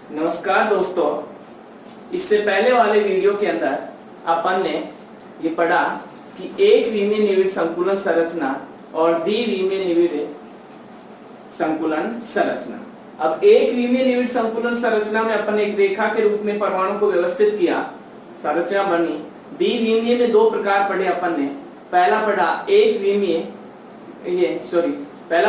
नमस्कार दोस्तों, इससे पहले वाले वीडियो के अंदर अपन ने ये पढ़ा कि एक विमीय निविड़ संकुलन संरचना और द्विविमीय निविड़ संकुलन संरचना। अब एक विमीय निविड़ संकुलन संरचना में अपन एक रेखा के रूप में परमाणु को व्यवस्थित किया, संरचना बनी। द्विविमीय में दो प्रकार पढ़े अपन ने। पहला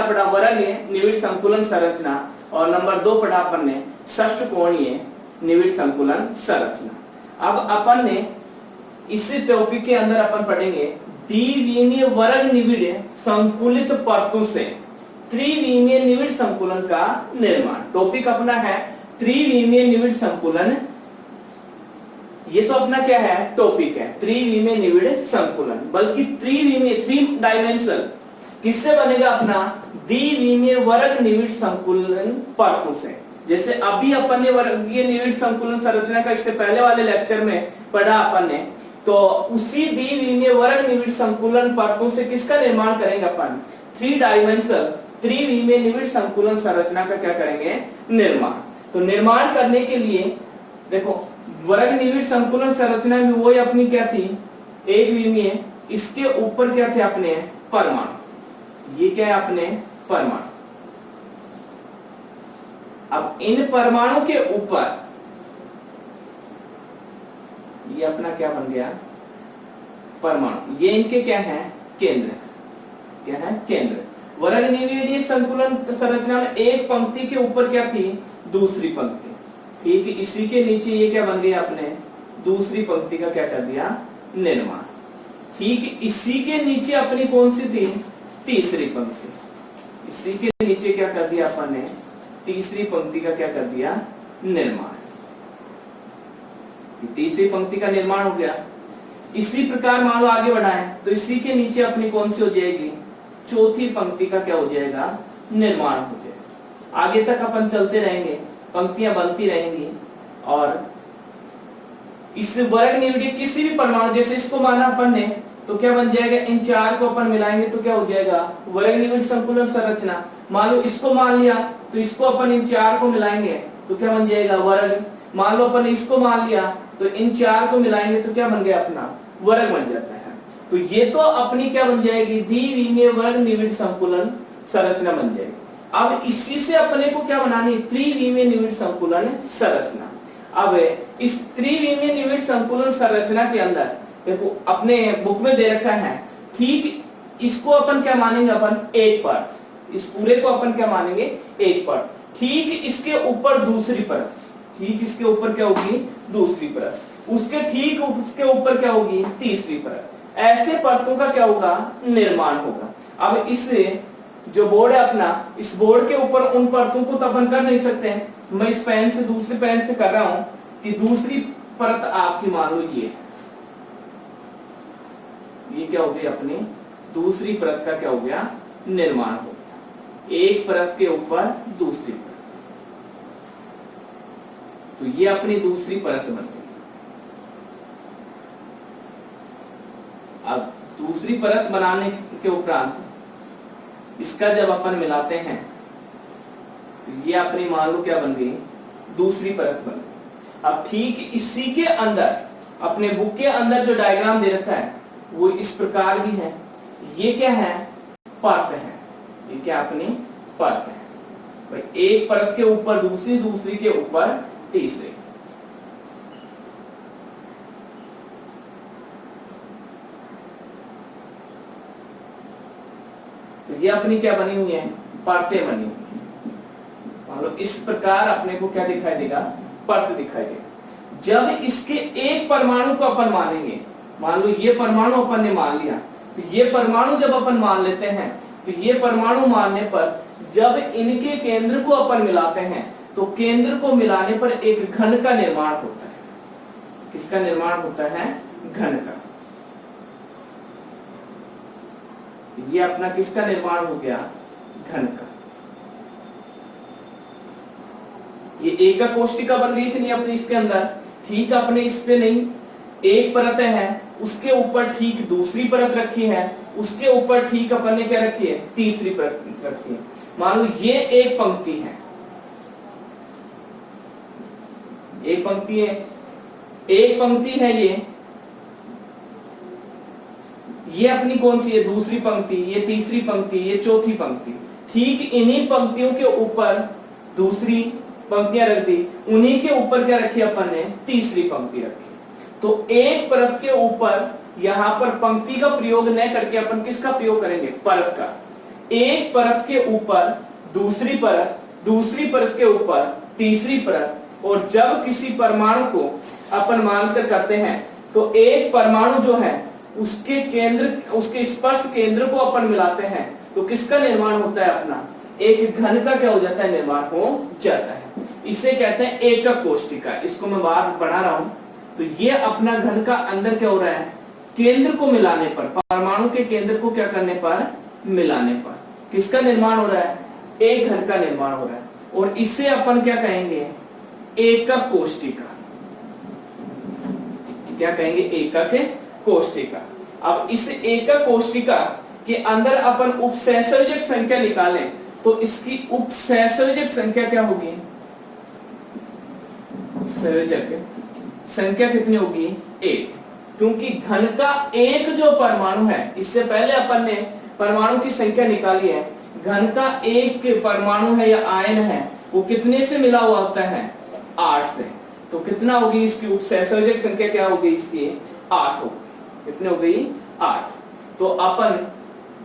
पढ़ा वर्गीय निविड़ संकुलन संरचना और नंबर 2 पढ़ा अपन ने षष्ठकोणीय निविड़ संकुलन संरचना। अब अपन ने इस टॉपिक के अंदर अपन पढ़ेंगे द्विविमीय वर्ग निविड़ संकुलित परतों से त्रिविमीय निविड़ संकुलन का निर्माण। टॉपिक अपना है त्रिविमीय निविड़ संकुलन। ये तो अपना क्या है, टॉपिक है त्रिविमीय निविड़ संकुलन, बल्कि त्रिविमीय 3 डायमेंशनल किससे बनेगा अपना, द्विविमीय वर्ग निविड़ संकुलन परतों से। जैसे अभी अपन ने वर्गीय निविड़ संकुलन संरचना का इससे पहले वाले लेक्चर में पढ़ा अपन ने, तो उसी द्विविमीय वर्ग निविड़ संकुलन परतों से किसका निर्माण करेंगे अपन, 3 डायमेंशनल त्रिविमीय निविड़ संकुलन संरचना का क्या करेंगे, निर्माण। तो निर्माण करने के लिए देखो, वर्ग निविड़ संकुलन संरचना में वही अपनी क्या थी, एक विमीय, इसके ऊपर क्या थे अपने परमाणु। ये क्या है अपने परमाणु। अब इन परमाणु के ऊपर ये अपना क्या बन गया, परमाणु। ये इनके क्या है, केंद्र। क्या है, केंद्र। वर्ग निविड़ीय संकुलन संरचना में एक पंक्ति के ऊपर क्या थी, दूसरी पंक्ति। ठीक है, इसी के नीचे ये क्या बन गया अपने, दूसरी पंक्ति का क्या कर दिया, निर्माण। ठीक, इसी के नीचे अपनी कौन सी थी, तीसरी पंक्ति। इसी के नीचे क्या कर दिया अपन ने, तीसरी पंक्ति का क्या कर दिया, निर्माण। तीसरी पंक्ति का निर्माण हो गया। इसी प्रकार मान लो आगे बढ़ाएं तो इसी के नीचे अपनी कौन सी हो जाएगी, चौथी पंक्ति का क्या हो जाएगा, निर्माण हो जाएगा। आगे तक अपन चलते रहेंगे, पंक्तियां बनती रहेंगी। और इस वर्ग निविड़ किसी भी परमाणु, जैसे इसको माना अपन ने, तो क्या बन जाएगा, इन 4 को अपन मिलाएंगे तो क्या हो जाएगा, वर्ग निविड़ संकुलन संरचना। मान लो इसको मान लिया तो इसको अपन इन 4 को मिलाएंगे तो क्या बन जाएगा, वर्ग। मान लो अपन इसको मान लिया तो इन 4 को मिलाएंगे तो क्या बन गया अपना, वर्ग बन जाता है। तो ये तो अपनी क्या बन जाएगी, द्विविमीय वर्ग निविड़ संकुलन संरचना बन जाएगी। अब इसी से अपने को क्या बनानी, त्रिविमीय निविड़ संकुलन संरचना। अब इस त्रिविमीय निविड़ संकुलन संरचना के अंदर देखो, अपने बुक में दे रखा है, ठीक इसको अपन क्या मानेंगे, अपन एक परत। इस पूरे को अपन क्या मानेंगे, एक परत। ठीक इसके ऊपर दूसरी परत, ठीक इसके ऊपर क्या होगी, दूसरी परत। उसके ठीक उसके ऊपर क्या होगी, तीसरी परत। ऐसे परतों का क्या होगा, निर्माण होगा। अब इससे जो बोर्ड है अपना, इस बोर्ड के ऊपर उन परतों को तो अपन कर नहीं सकते हैं। मैं इस पेन से दूसरे पेन से कर रहा हूं कि दूसरी परत आपकी मान लो ये क्या हो गई, अपनी दूसरी परत का क्या हो गया, निर्माण हो गया। एक परत के ऊपर दूसरी परत, तो ये अपनी दूसरी परत बन गई। अब दूसरी परत बनाने के उपरांत इसका जब अपन मिलाते हैं तो ये अपनी मान लो क्या बन गई, दूसरी परत बन गई। अब ठीक इसी के अंदर अपने बुक के अंदर जो डायग्राम दे रखा है वो इस प्रकार भी है। ये क्या है, परत है। ये क्या अपनी परत है भाई, एक परत के ऊपर दूसरी, दूसरी के ऊपर तीसरी। तो ये अपनी क्या बनी हुई है, परतें बनी हुई है। मान लो इस प्रकार अपने को क्या दिखाई देगा, परत दिखाई देगा। जब इसके एक परमाणु को अपन मानेंगे, मान लो ये परमाणु अपन ने मान लिया, तो ये परमाणु जब अपन मान लेते हैं तो ये परमाणु मानने पर जब इनके केंद्र को अपन मिलाते हैं तो केंद्र को मिलाने पर एक घन का निर्माण होता है। किसका निर्माण होता है, घन का। ये अपना किसका निर्माण हो गया, घन का। ये एकक कोष्टिका बन गई थी नहीं अपनी इसके अंदर। ठीक अपने इस पे नहीं, एक परत है, उसके ऊपर ठीक दूसरी परत रखी है, उसके ऊपर ठीक अपन ने क्या रखी है, तीसरी परत रखी है। मान लो ये एक पंक्ति है, एक पंक्ति है, एक पंक्ति है ये अपनी कौन सी है, दूसरी पंक्ति, ये तीसरी पंक्ति, ये चौथी पंक्ति। ठीक इन्हीं पंक्तियों के ऊपर दूसरी पंक्तियां रख दी, उन्हीं के ऊपर क्या रखी अपन ने, तीसरी पंक्ति रखी। तो एक परत के ऊपर यहां पर पंक्ति का प्रयोग न करके अपन किसका प्रयोग करेंगे, परत का। एक परत के ऊपर दूसरी परत, दूसरी परत के ऊपर तीसरी परत, और जब किसी परमाणु को अपन मानकर करते हैं तो एक परमाणु जो है उसके केंद्र, उसके स्पर्श केंद्र को अपन मिलाते हैं तो किसका निर्माण होता है, अपना एक घन का क्या हो जाता है, निर्माण हो जाता है। इसे कहते हैं एकक कोष्टिका। इसको मैं बार बढ़ा रहा हूं तो ये अपना घन का अंदर क्या हो रहा है, केंद्र को मिलाने पर, परमाणु के केंद्र को क्या करने पर, मिलाने पर किसका निर्माण हो रहा है, एक घन का निर्माण हो रहा है। और इसे अपन क्या कहेंगे, एकक कोष्टिका। क्या कहेंगे, एकक कोष्टिका। अब इस एकक कोष्टिका के अंदर अपन उपसहसंयोजक संख्या निकालें तो इसकी उपसहसंयोजक संख्या क्या होगी, संयोजक संख्या कितनी होगी, एक। क्योंकि घन का एक जो परमाणु है, इससे पहले अपन ने परमाणु की संख्या निकाली है, घन का एक परमाणु है या आयन है वो कितने से मिला हुआ होता है, 8 से। तो कितना होगी इसकी उपसहसंयोजक संख्या, क्या होगी इसकी, 8 होगी। कितने हो गई, 8। तो अपन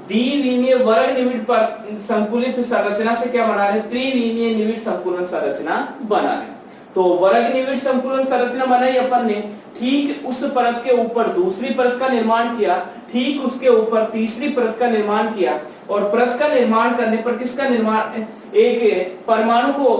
द्विविमीय वर्ग निविड़ पर संकुलित संरचना से क्या बना रहे, त्रिविमीय निविड़ संकुलन संरचना बना रहे। तो वर्ग निविड़ संकुलन संरचना बनाई अपन ने, ठीक उस परत के ऊपर दूसरी परत का निर्माण किया, ठीक उसके ऊपर तीसरी परत का निर्माण किया, और परत का निर्माण करने पर किसका निर्माण, एक परमाणु को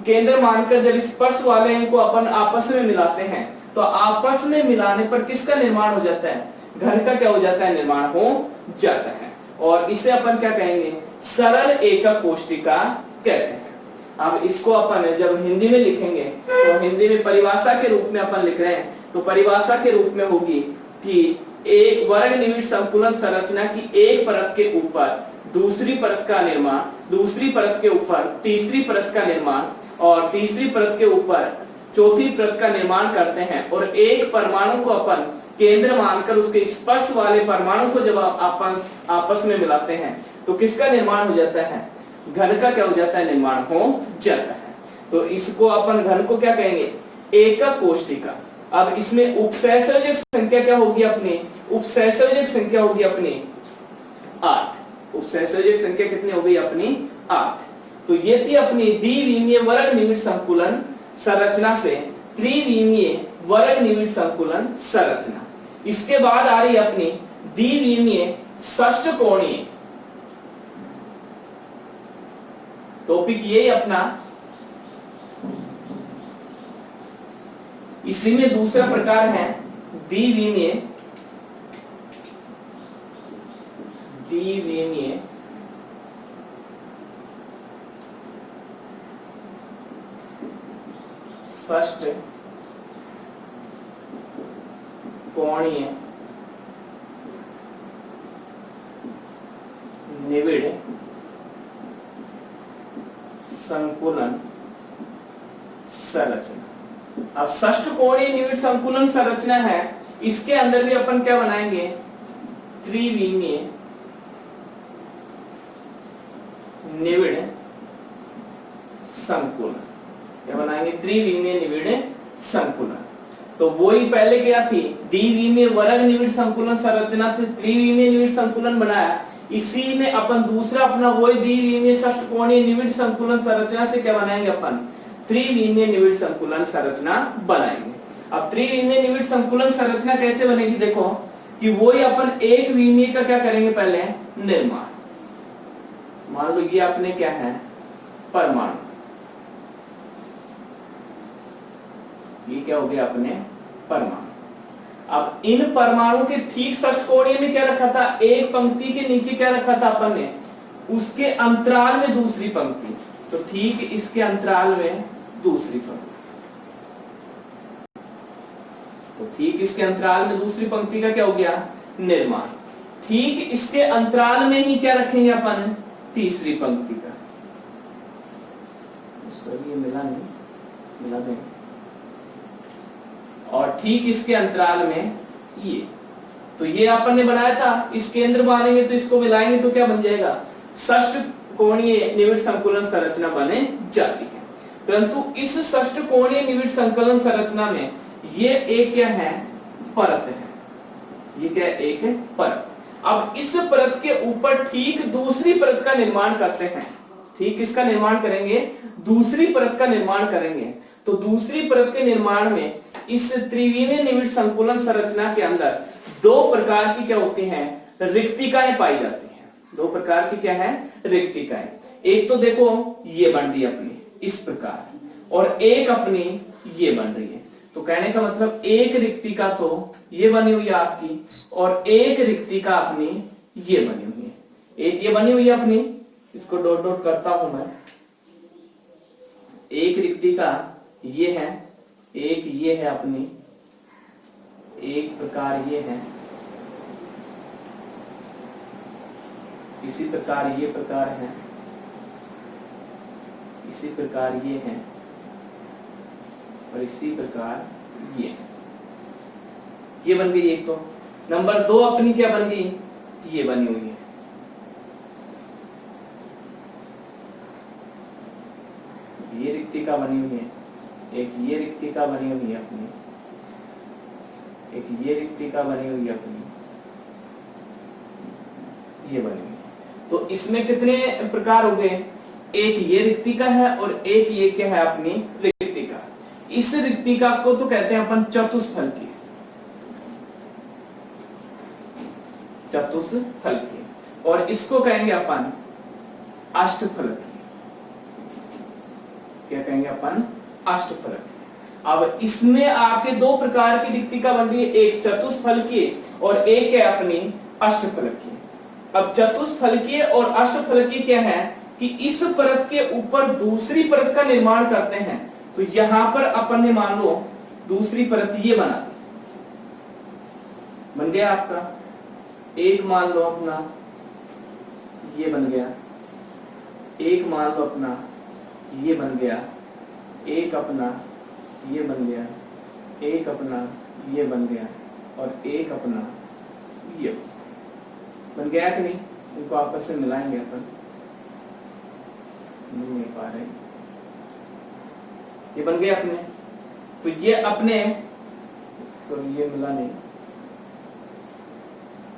केंद्र मानकर जब स्पर्श वाले को अपन आपस में मिलाते हैं तो आपस में मिलाने पर किसका निर्माण हो जाता है, घन का क्या हो जाता है, निर्माण हो जाता है। और इसे अपन क्या कहेंगे, सरल एकक कोष्टिका कहते हैं। अब इसको अपन जब हिंदी में लिखेंगे तो हिंदी में परिभाषा के रूप में अपन लिख रहे हैं, तो परिभाषा के रूप में होगी कि एक वर्ग निविड़ संकुलन संरचना की एक परत के ऊपर दूसरी परत का निर्माण, दूसरी परत के ऊपर तीसरी परत का निर्माण, और तीसरी परत के ऊपर चौथी परत का निर्माण करते हैं, और एक परमाणु को अपन केंद्र मानकर उसके स्पर्श वाले परमाणु को जब अपन आपस में मिलाते हैं तो किसका निर्माण हो जाता है, घन का क्या हो जाता है, निर्माण हो जाता है। तो इसको अपन घन को क्या कहेंगे, एकक कोष्टिका। अब इसमें उपसहसंयोजक संख्या क्या होगी अपनी, उपसहसंयोजक संख्या होगी अपनी 8। उपसहसंयोजक संख्या कितनी हो गई अपनी, 8। तो ये थी अपनी द्विविमीय वर्ग निविड़ संकुलन संरचना से त्रिविमीय वर्ग निविड़ संकुलन संरचना। इसके बाद आ रही अपनी द्विविमीय षष्ठकोणीय। टॉपिक यही अपना, इसी में दूसरा प्रकार है द्विविमीय षष्ठकोणीय निविड़ संकुलन संरचना। अब षष्ठकोणीय निविड़ संकुलन संरचना है, इसके अंदर भी अपन क्या बनाएंगे, त्रिविमीय निविड़ संकुलन। क्या बनाएंगे, त्रिविमीय निविड़ संकुलन। तो वो ही पहले क्या थी, द्विविमीय वर्ग निविड़ संकुलन संरचना से त्रिविमीय निविड़ संकुलन बनाया, इसी में अपन दूसरा अपना वही द्विविमीय षष्ठकोणीय निविड़ संकुलन संरचना से क्या बनाएंगे, अपन त्रिविमीय निविड़ संकुलन संरचना बनाएंगे। अब त्रिविमीय निविड़ संकुलन संरचना कैसे बनेगी, देखो कि वही अपन एक विमीय का क्या करेंगे, पहले निर्माण। मान लो ये अपने क्या है, परमाणु, ये क्या हो गया अपने परमाणु। अब इन परमाणु के ठीक षष्ठकोणीय में क्या रखा था, एक पंक्ति के नीचे क्या रखा था अपन ने, उसके अंतराल में दूसरी पंक्ति, तो ठीक इसके अंतराल में दूसरी पंक्ति, तो ठीक इसके अंतराल में दूसरी पंक्ति का क्या हो गया, निर्माण। ठीक इसके अंतराल में ही क्या रखेंगे अपन, तीसरी पंक्ति का। ये मिला नहीं, मिला देंगे। और ठीक इसके अंतराल में ये। तो ये अपन ने बनाया था, इस केंद्र मानेंगे तो इसको मिलाएंगे तो क्या बन जाएगा, षष्ठ कोणीय निविड़ संकुलन संरचना बने जाती है। परंतु इस षष्ठ कोणीय निविड़ संकुलन संरचना में ये एक क्या है, परत है। ये क्या है, एक परत। अब इस परत के ऊपर ठीक दूसरी परत का निर्माण करते हैं। ठीक किसका निर्माण करेंगे, दूसरी परत का निर्माण करेंगे। तो दूसरी परत के निर्माण में इस त्रिविमीय निविड़ संकुलन संरचना के अंदर दो प्रकार की क्या होती हैं, रिक्तिकाएं पाई जाती हैं। दो प्रकार की क्या है, रिक्तिकाएं। एक तो देखो ये बन रही है अपनी इस प्रकार, और एक अपनी ये बन रही है। तो कहने का मतलब एक रिक्तिका तो ये बनी हुई है आपकी, और एक रिक्तिका अपनी ये बनी हुई है। एक ये बनी हुई है अपनी, इसको डॉट डॉट करता हूं मैं। एक रिक्तिका ये है, एक ये है अपनी, एक प्रकार ये है, इसी प्रकार ये प्रकार है, इसी प्रकार ये है, और इसी प्रकार ये बन गई एक। तो नंबर 2 अपनी क्या बन गई, ये बनी हुई है। ये रिक्तिका बनी हुई है, एक ये रिक्तिका बनी हुई है अपनी, एक ये रिक्तिका बनी हुई है अपनी, ये बनी हुई है। तो इसमें कितने प्रकार हो गए, एक ये रिक्तिका है और एक ये क्या है अपनी रिक्तिका। इस रिक्तिका को तो कहते हैं अपन चतुष्फलकीय, चतुष्फलकीय, और इसको कहेंगे अपन अष्टफलकीय। क्या कहेंगे अपन, अष्टफलकीय। अब इसमें आपके दो प्रकार की रिक्तिका बन रही है, एक चतुष्फलकीय और एक है अपनी अष्टफलकीय। अब चतुष्फलकीय और अष्टफलकीय क्या है कि इस परत के ऊपर दूसरी परत का निर्माण करते हैं। तो यहां पर अपन ने मान लो दूसरी परत ये बना दी, बन गया आपका। एक मान लो अपना ये बन गया, एक मान लो अपना ये बन गया, एक अपना ये बन गया, एक अपना ये बन गया, और एक अपना ये बन गया कि नहीं। इनको आपस में मिलाएंगे अपन, नहीं मिल पा रहे, ये बन गए अपने। तो ये अपने, सॉरी ये मिला नहीं,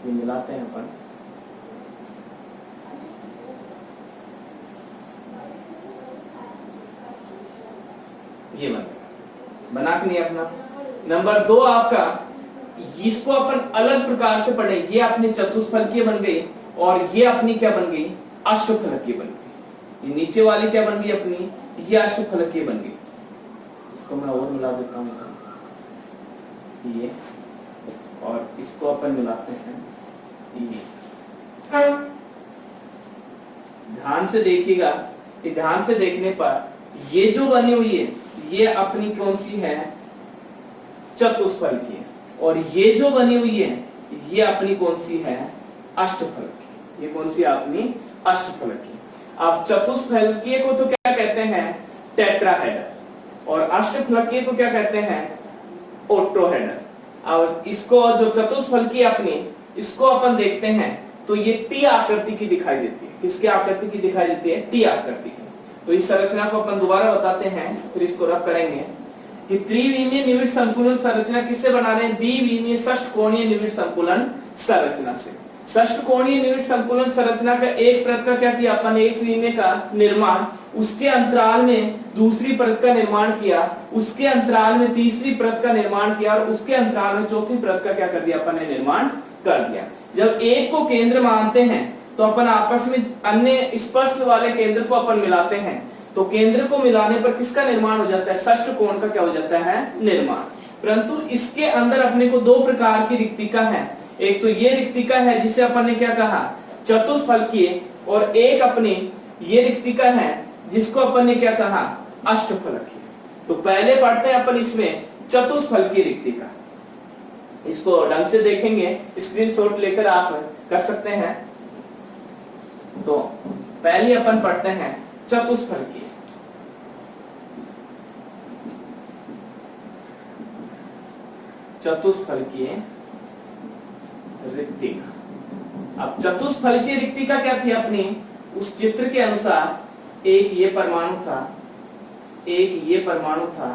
ये मिलाते हैं अपन। ये बना के नहीं अपना। नंबर 2 आपका, इसको अपन अलग प्रकार से पढ़े। ये अपनी चतुष्फलकीय बन गई और ये अपनी क्या बन गई, अष्टफलकीय बन गई। ये नीचे वाली क्या बन गई अपनी, ये अष्टफलकीय बन गई। इसको मैं और मिला देता हूं, ये, और इसको अपन मिलाते हैं ये। ध्यान से देखिएगा कि ध्यान से देखने पर ये जो बनी हुई है ये अपनी कौन सी है, चतुष्फलकीय, और ये जो बनी हुई है ये अपनी कौन सी है, अष्टफलकीय। ये कौन सी अपनी अष्टफलकीय। अब चतुष्फलकीय को तो क्या कहते हैं, टेट्राहेड्रल, और अष्टफलकीय को क्या कहते हैं, ओक्टोहेड्रल। और इसको जो चतुष्फलकीय अपनी, इसको अपन देखते हैं तो ये टी आकृति की दिखाई देती है। किसकी आकृति की दिखाई देती है, टी आकृति की। तो इस संरचना को अपन दोबारा बताते हैं, फिर इसको रब करेंगे कि त्रिविमीय निविड़ संकुलन संरचना किससे बना रहे हैं, द्विविमीय षष्ठ कोणीय निविड़ संकुलन संरचना से। षष्ठ कोणीय निविड़ संकुलन संरचना का एक परत का क्या किया अपन, एक विमीय का निर्माण, उसके अंतराल में दूसरी परत का निर्माण किया, उसके अंतराल में तीसरी परत का निर्माण किया, और उसके अंतराल में चौथी परत का क्या कर दिया अपन ने, निर्माण कर दिया। जब एक को केंद्र मानते हैं तो अपन आपस में अन्य स्पर्श वाले केंद्र को अपन मिलाते हैं। तो केंद्र को मिलाने पर किसका निर्माण हो जाता है, षष्ठ कोण का क्या हो जाता है, निर्माण। परंतु इसके अंदर अपने को दो प्रकार की रिक्तिका है। एक तो ये रिक्तिका है जिसे अपन ने क्या कहा, चतुष्फलकीय, और एक अपनी ये रिक्तिका है जिसको अपन ने क्या कहा, अष्टफलकीय। तो पहले पढ़ते हैं अपन इसमें चतुष्फलकीय रिक्तिका। इसको ढंग से देखेंगे, स्क्रीनशॉट लेकर आप कर सकते हैं। तो पहले अपन पढ़ते हैं चतुष्फलकीय। चतुष्फलकीय रिक्तिका। अब चतुष्फलकीय रिक्तिका क्या थी अपनी, उस चित्र के अनुसार एक ये परमाणु था, एक ये परमाणु था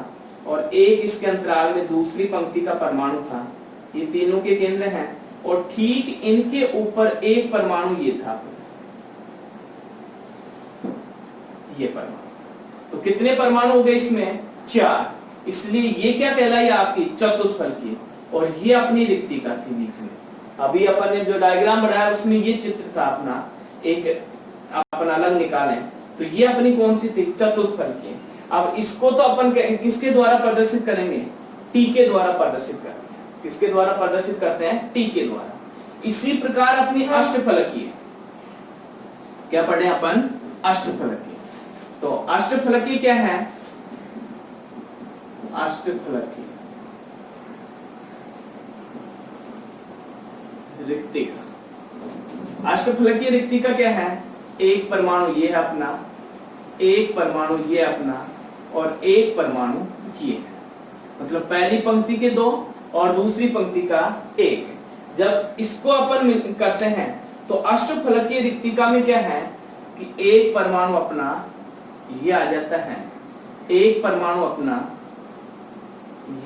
और एक इसके अंतराल में दूसरी पंक्ति का परमाणु था। ये तीनों के केंद्र हैं और ठीक इनके ऊपर एक परमाणु ये था, ये परमाणु। तो कितने परमाणु हो गए इसमें, 4। इसलिए ये क्या कहलाई आपकी चतुष्फलकीय। और ये अपनी रिक्तिका थी बीच में। अभी अपन ने जो डायग्राम बनाया उसमें ये चित्र था अपना, एक अपन अलग निकाले, तो ये अपनी कौन सी थी, चतुष्फलकीय। अब इसको तो अपन किसके द्वारा प्रदर्शित करेंगे, टी के द्वारा प्रदर्शित करते हैं। किसके द्वारा प्रदर्शित करते हैं, टी के द्वारा। इसी प्रकार अपनी अष्टफलकीय, क्या पढ़े अपन, अष्टफलकीय। तो अष्टफलकीय क्या है, अष्टफलकीय रिक्तिका। अष्टफलकीय रिक्तिका क्या है, एक परमाणु ये है अपना, एक परमाणु ये अपना और एक परमाणु ये है। मतलब पहली पंक्ति के 2 और दूसरी पंक्ति का 1। जब इसको अपन करते हैं तो अष्टफलकीय रिक्तिका में क्या है कि एक परमाणु अपना ये आ जाता है, एक परमाणु अपना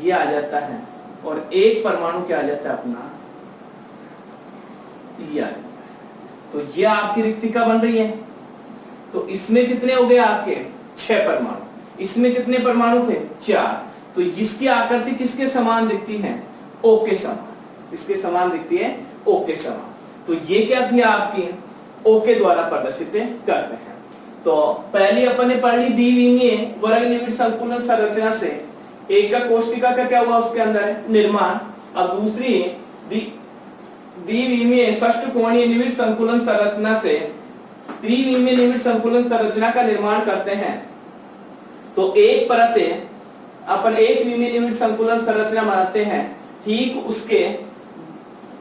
ये आ जाता है और एक परमाणु क्या आ जाता है अपना ये आ जाता है। तो ये आपकी रिक्तिका बन रही है। तो इसमें कितने हो गए आपके, 6 परमाणु। इसमें कितने परमाणु थे, 4। तो इसकी आकृति किसके समान दिखती है, ओ के समान। इसके समान दिखती है, ओ के समान। तो ये क्या थी आपकी, ओ के द्वारा प्रदर्शित करते हैं। तो पहली अपन ने पढ़ ली द्विविमीय वर्ग निविड़ संकुलन संरचना से एकक कोष्टिका का क्या हुआ उसके अंदर निर्माण। अब दूसरी द्विविमीय षष्ठकोणीय निविड़ संकुलन संरचना से त्रिविमीय निविड़ संकुलन संरचना का निर्माण करते हैं। तो एक परत अपन एक विमीय निविड़ संकुलन संरचना बनाते हैं, ठीक उसके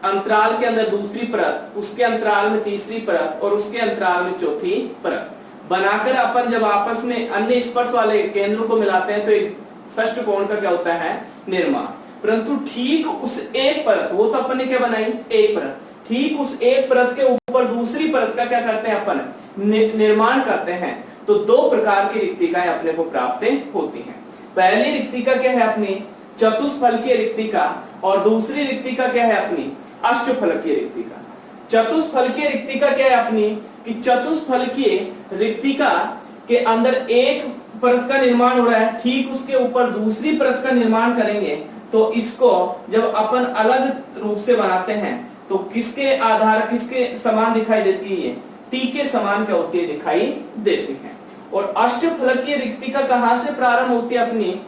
अंतराल के अंदर दूसरी परत, उसके अंतराल में तीसरी परत और उसके अंतराल में चौथी परत बनाकर अपन जब आपस में अन्य स्पर्श वाले केंद्रों को मिलाते हैं तो एक षष्ठकोण का क्या होता है, निर्माण। परंतु ठीक उस एक परत, वो तो अपन ने क्या बनाई, एक परत, ठीक उस एक परत के ऊपर दूसरी परत का क्या करते हैं अपन, निर्माण करते हैं। तो 2 प्रकार की रिक्तिकाएं अपने को प्राप्त होती हैं। पहली रिक्तिका क्या है अपनी, चतुष्फलकीय रिक्तिका और दूसरी रिक्तिका क्या है अपनी, अष्टफलकीय रिक्तिका। चतुष्फलकीय रिक्तिका क्या है अपनी कि चतुष्फलकीय रिक्तिका के अंदर एक परत का निर्माण हो रहा है, ठीक उसके ऊपर दूसरी परत का निर्माण करेंगे। तो इसको जब अपन अलग रूप से बनाते हैं तो किसके आधार, किसके समान दिखाई देती है, टी के समान क्या होती है, दिखाई देती है। और अष्टफलकीय रिक्तिका कहां से प्रारंभ होती है अपनी,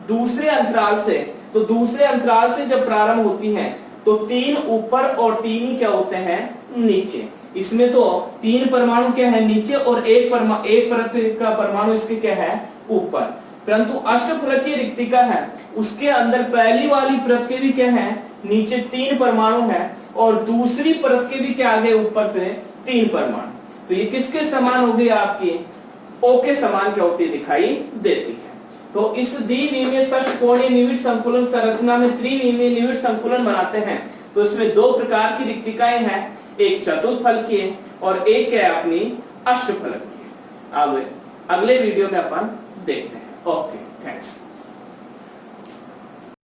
दूसरे अंतराल से। तो दूसरे अंतराल से जब प्रारंभ होती है तो 3 ऊपर और 3 ही क्या होते हैं, नीचे। इसमें तो 3 परमाणु क्या है नीचे और एक परत का परमाणु इसके क्या है, ऊपर। परंतु अष्टफलकीय रिक्तिका है, उसके अंदर पहली वाली परत के भी क्या है, नीचे 3 परमाणु है और दूसरी परत के भी क्या आगे ऊपर से 3 परमाणु। तो ये किसके समान हो गई आपकी, ओ के समान क्या होती है, दिखाई देती है। तो इस द्विविमीय षष्ठकोणीय निविड़ संकुलन संरचना में त्रिविमीय निविड़ संकुलन बनाते हैं। तो इसमें 2 प्रकार की रिक्तिकाएं हैं, एक चतुष्फलकीय और एक क्या है अपनी अष्टफलकीय। अब अगले वीडियो में अपन देखते हैं। Okay, thanks.